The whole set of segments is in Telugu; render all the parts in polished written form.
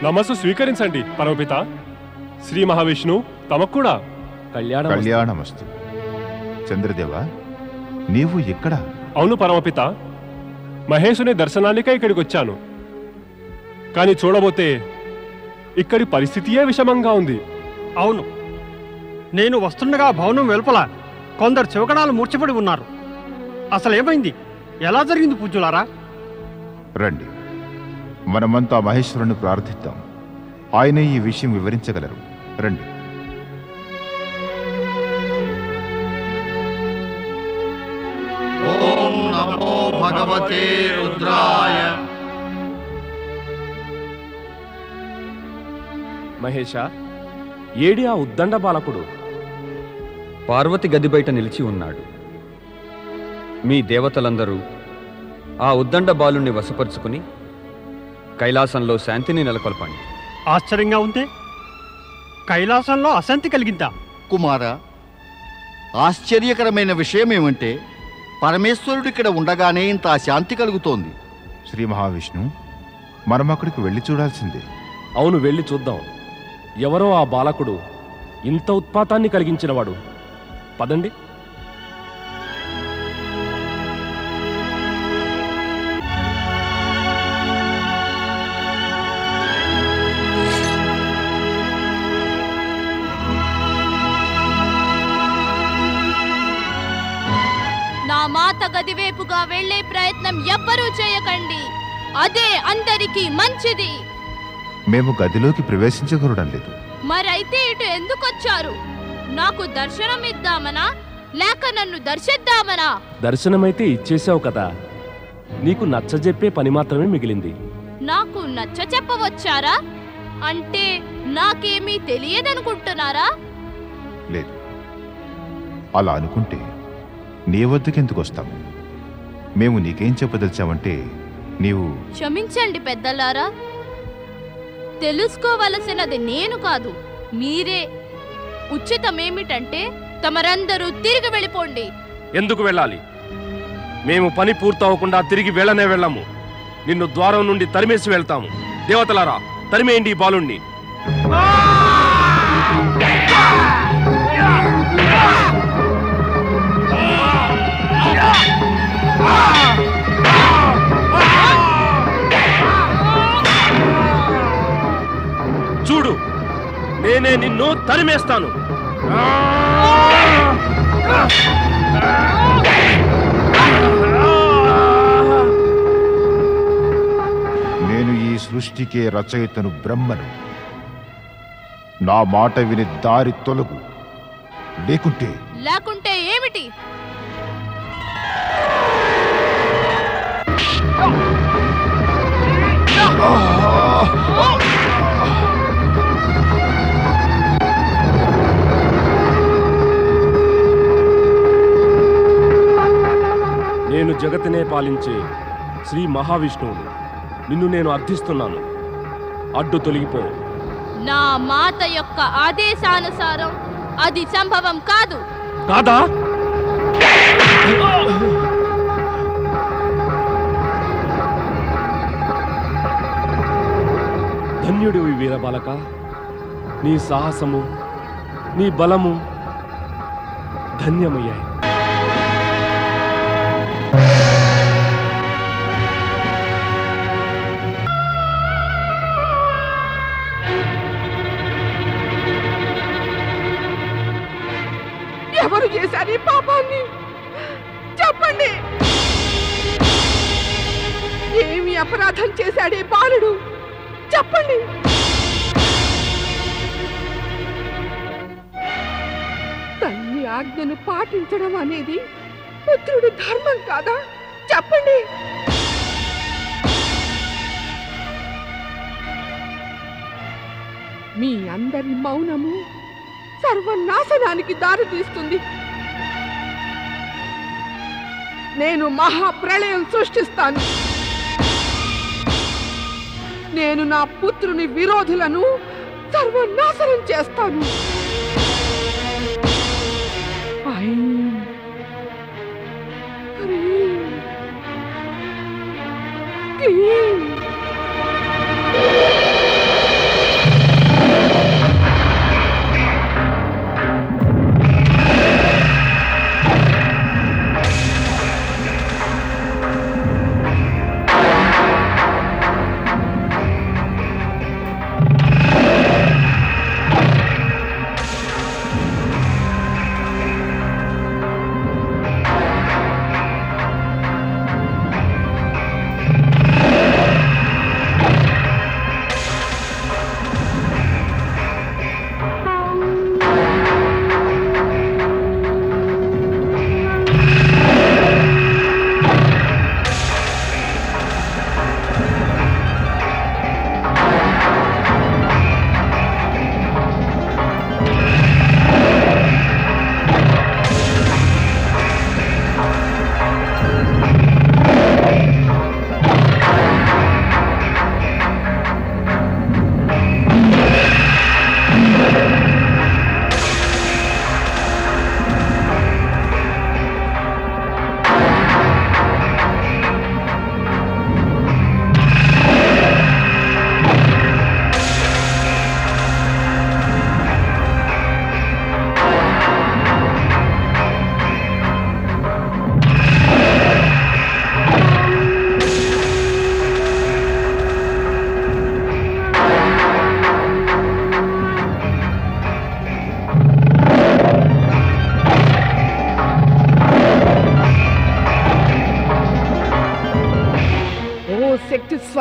నమస్సు స్వీకరించండి పరమపిత. శ్రీ మహావిష్ణు తమకు కూడా కళ్యాణమస్తు. చంద్రదేవ, నీవు ఇక్కడ? అవును పరమపిత, మహేశుని దర్శనానికే ఇక్కడికి వచ్చాను. కానీ చూడబోతే ఇక్కడి పరిస్థితియే విషమంగా ఉంది. అవును, నేను వస్తుండగా భవనం వెలుపల కొందరు చివకణాలు మూర్చబడి ఉన్నారు. అసలేమైంది? ఎలా జరిగింది పూజ్యులారా? రండి, మనమంతా మహేశ్వరుని ప్రార్థిద్దాం. ఆయనే ఈ విషయం వివరించగలరు. రండి. ఓం నమో భగవతే రుద్రాయ. మహేష, ఏడి ఆ ఉద్దండ బాలకుడు? పార్వతి గది బయట నిలిచి ఉన్నాడు. మీ దేవతలందరూ ఆ ఉద్దండ బాలుణ్ణి వశపరుచుకుని కైలాసంలో శాంతిని నెలకొల్పండి. ఆశ్చర్యంగా ఉంటే కైలాసంలో అశాంతి కలిగిందా? కుమార, ఆశ్చర్యకరమైన విషయం ఏమంటే పరమేశ్వరుడు ఇక్కడ ఉండగానే ఇంత అశాంతి కలుగుతోంది. శ్రీ మహావిష్ణు, మనం అక్కడికి వెళ్ళి చూడాల్సిందే. అవును, వెళ్ళి చూద్దాం. ఎవరో ఆ బాలకుడు ఇంత ఉత్పాతాన్ని కలిగించినవాడు. పదండి. నా మాత గదివేపుగా వెళ్లే ప్రయత్నం ఎవ్వరూ చేయకండి. అదే అందరికీ మంచిది. మేము గదిలోకి ప్రవేశించకూడడం లేదు. మరైతే ఇటు ఎందుకొచ్చారు? నాకు దర్శనం ఇద్దామనా లేక నన్ను దర్శిద్దామనా? దర్శనమైతే ఇచ్చేసావు కదా, నీకు నచ్చజెప్పే పని మాత్రమే మిగిలింది. నాకు నచ్చ చెప్పవచ్చారా? అంటే నాకేమీ తెలియదనుకుంటున్నారా? లేదు, అలా అనుకుంటే నీ వద్దకెందుకు వస్తాము? మేము నీకేం చెప్పదలిచామంటే నీవు... క్షమించండి పెద్దలారా, తెలుసుకోవలసినది నేను కాదు, మీరే. ఉచితమేమిటంటే తమరందరూ తిరిగి వెళ్ళిపోండి. ఎందుకు వెళ్ళాలి? మేము పని పూర్తవకుండా తిరిగి వెళ్ళనే వెళ్ళము. నిన్ను ద్వారం నుండి తరిమేసి వెళ్తాము. దేవతలారా, తరిమేయండి ఈ బాలుణ్ణి. చూడు, నేనే నిన్ను తరిమేస్తాను. నేను ఈ సృష్టికే రచయితను, బ్రహ్మను. నా మాట విని దారి తొలగు, లేకుంటే ఏమిటి? నేను జగతినే పాలించే శ్రీ మహావిష్ణువుని. నిన్ను నేను అర్థిస్తున్నాను, అడ్డు తొలగిపో. నా మాత యొక్క ఆదేశానుసారం అది సంభవం కాదు. కాదా? ధన్యుడివి వీరబాలక. నీ సాహసము, నీ బలము ధన్యమయ్యాయి. ఎవరు చేశారు ఈ పాపాన్ని? చెప్పండి. ఏమి అపరాధం చేశాడు ఈ బాలుడు? చెప్పండి. తల్లి ఆజ్ఞను పాటించడం అనేది పుత్రుడి ధర్మం కాదా? చెప్పండి. మీ అందరి మౌనము సర్వనాశనానికి దారితీస్తుంది. నేను మహాప్రళయం సృష్టిస్తాను. నేను నా పుత్రుని విరోధులను సర్వనాశనం చేస్తాను.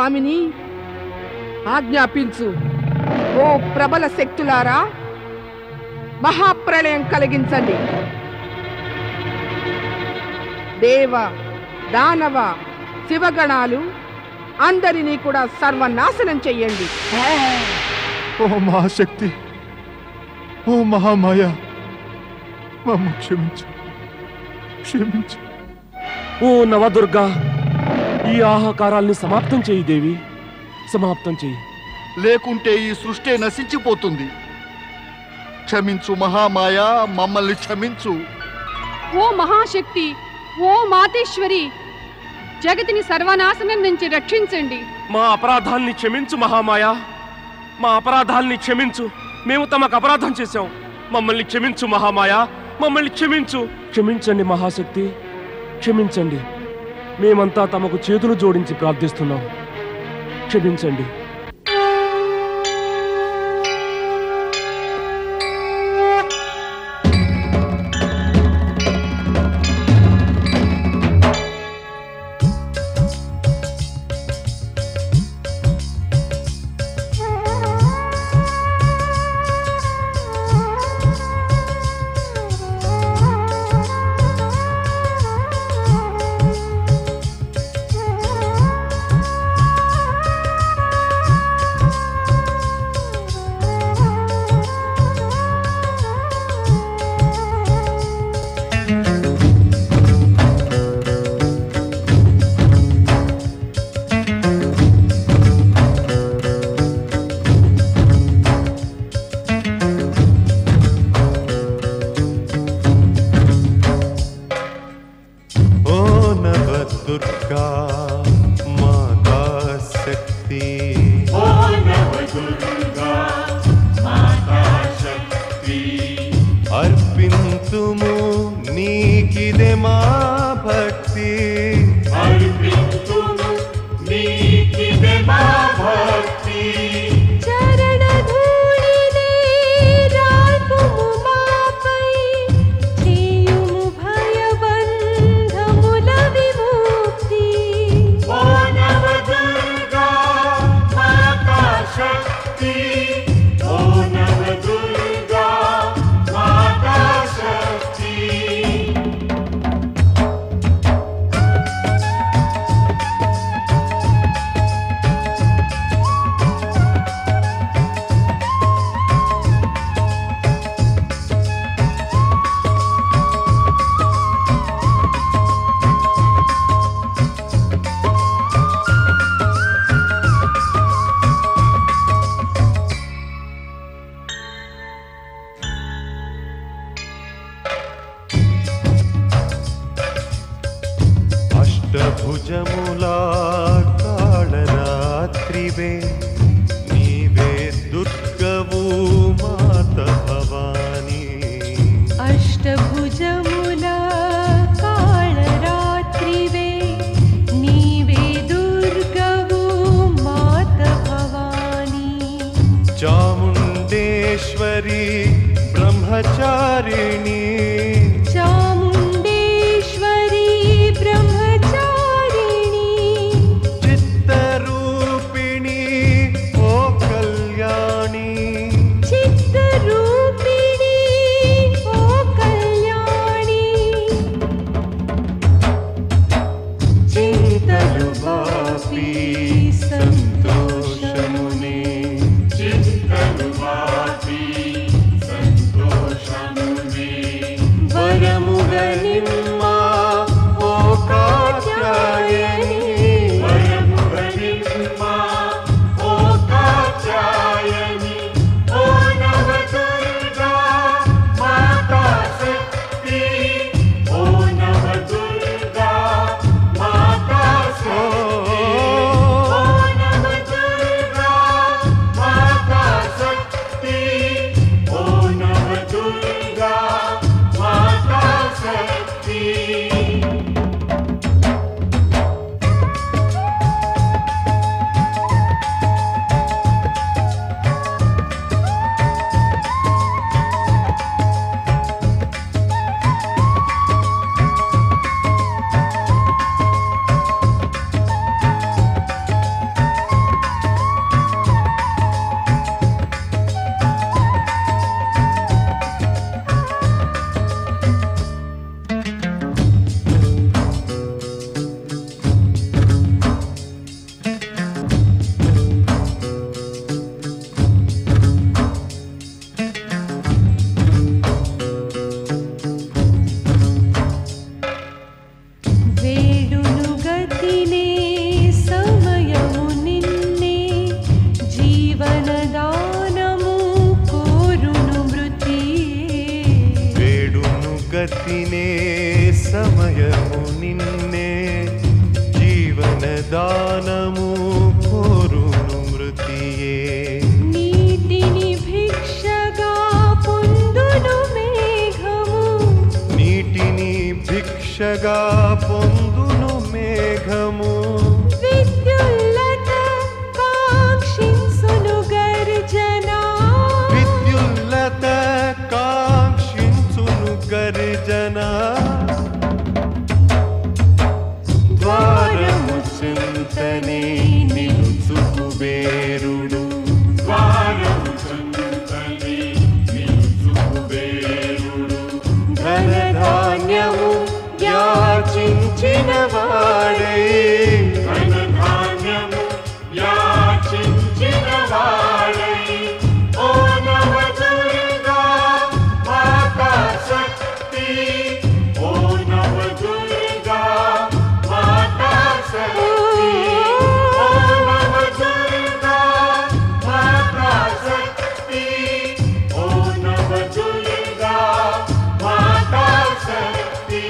స్వామిని ఆజ్ఞాపించు. ఓ ప్రబల శక్తులారా, మహాప్రళయం కలిగించండి. దేవ దానవ శివగణాలు అందరినీ కూడా సర్వనాశనం చెయ్యండి. ఓ మహాశక్తి, ఓ మహామాయ, మమ్మ క్షమించు, క్షమించు. ఓ నవదుర్గా, ఈ ఆహాకారాల్ని సమాప్తం చేయి దేవి, సమాప్తం చేయి. లేకుంటే ఈ సృష్టి నశించిపోతుంది. క్షమించు మహామాయ, మమ్మల్ని క్షమించు. ఓ మహాశక్తి, ఓ మాతేశ్వరి, జగతిని సర్వనాశనం నుంచి రక్షించండి. మా అపరాధాల్ని క్షమించు మహామాయ, మా అపరాధాల్ని క్షమించు. మేము తమకు అపరాధం చేశాం, మమ్మల్ని క్షమించు మహామాయ, మమ్మల్ని క్షమించు. క్షమించండి మహాశక్తి, క్షమించండి. మేమంతా తమకు చేతులు జోడించి ప్రార్థిస్తున్నాం, క్షమించండి. అష్టభుజములా కాళరాత్రివే, నీవే దుర్గవు మాత భవానీ. అష్టభుజములా కాళరాత్రివే, నీవే దుర్గవు మాత భవానీ. చాముండేశ్వరి బ్రహ్మచారిణి, గతినే సమయము నిన్నే జీవనదానము కోరును మృతియే నీటిని భిక్షగా పొందును మేఘము నీటిని భిక్షగా పొందును మేఘము విద్యుల్లత కాంక్షించును గర్జన విద్యుల్లత కాంక్షించును గర్జన ద్వారము చింతనే నిలుచు కుబేరుడు ద్వారము చింతనే నిలుచు కుబేరుడు ధనధాన్యము యాచించిన వాడే ధనధాన్యము యాచించిన వాడే ఓ నవదుర్గా మాతా శక్తి ఓ నవదుర్గా మాతా శక్తి ఓ నవదుర్గా మాతా శక్తి ఓ నవదుర్గా మాతా శక్తి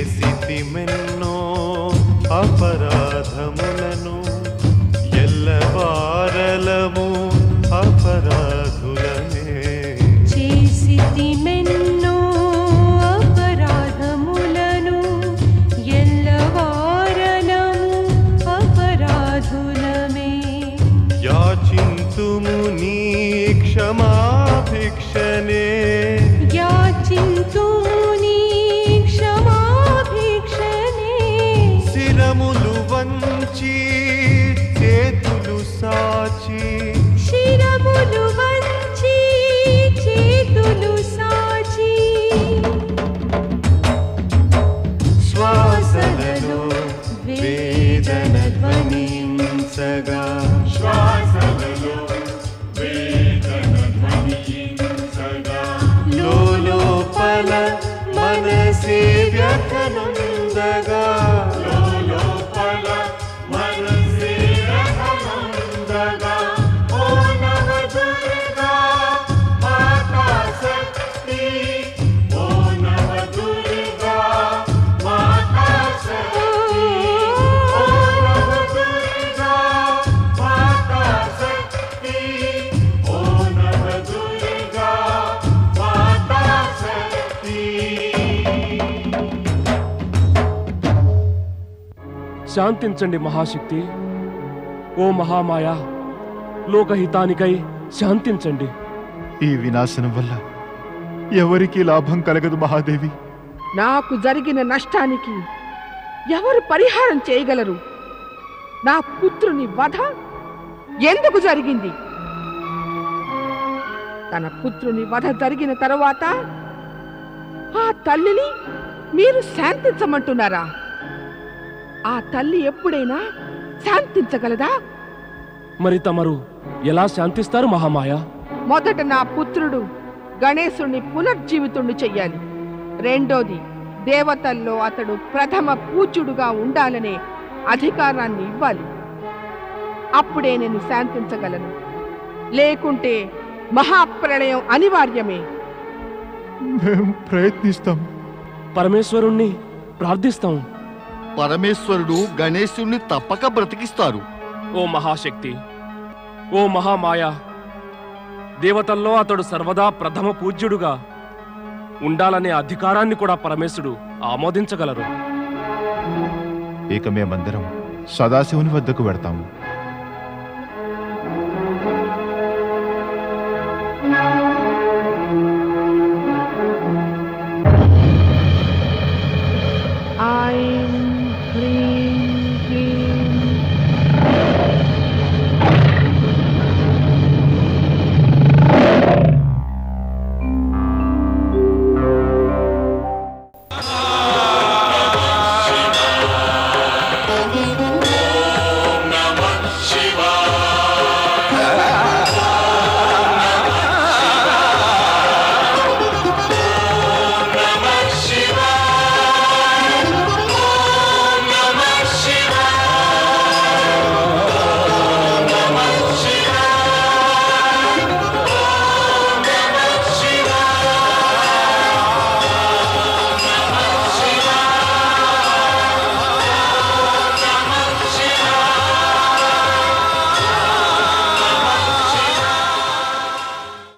చేసితిమెన్నో అపరాధములను ఎల్లవారలము అపరాధులమే చేసితిమెన్నో అపరాధములను ఎల్లవారలము అపరాధులమే యాచింతుము నీ క్షమాభిక్షనే యాచింతుము నీ క్షమాభిక్షనే శిరములు వంచి చేతులు సాచి శిరములు వంచి చేతులు సాచి శ్వాసలలో వేదన ధ్వనించగా శ్వాసలలో వేదన ధ్వనించగా లోపల మనసే వ్యథనందగా లోపల మనసే వ్యథనందగా ఓ నవదుర్గా మాతా శక్తి ఓ నవదుర్గా మాతా శక్తి ఓ నవదుర్గా మాతా శక్తి ఓ నవదుర్గా మాతా శక్తి శాంతించండి మహాశక్తి ఓ మహామాయ లోకహితానికై శాంతించండి ఈ వినాశనం వల్ల ఎవరికీ లాభం కలగదు మహాదేవి. నాకు జరిగిన నష్టానికి ఎవరు పరిహారం చేయగలరు? నా పుత్రుని వధ ఎందుకు జరిగింది? తన పుత్రుని వధ జరిగిన తరువాత ఆ తల్లిని మీరు శాంతించమంటున్నారా? ఆ తల్లి ఎప్పుడైనా శాంతించగలదా? మరి తమరు ఎలా శాంతిస్తారు మహామాయ? మొదట నా పుత్రుడు గణేశుణ్ణి పునర్జీవితుణ్ణి చెయ్యాలి. రెండోది, దేవతల్లో అతడు ప్రథమ పూజ్యుడుగా ఉండాలనే అధికారాన్ని ఇవ్వాలి. అప్పుడే నేను శాంతించగలను. లేకుంటే మహాప్రళయం అనివార్యమే. మేము ప్రయత్నిస్తాం. పరమేశ్వరుణ్ణి ప్రార్థిస్తాం. పరమేశ్వరుడు గణేశుణ్ణి తప్పక బ్రతికిస్తారు. ఓ మహాశక్తి, ఓ మహామాయ, దేవతల్లో అతడు సర్వదా ప్రథమ పూజ్యుడుగా ఉండాలనే అధికారాన్ని కూడా పరమేశ్వరుడు ఆమోదించగలరు. ఇక మేమందరం సదాశివుని వద్దకు వెడతాము.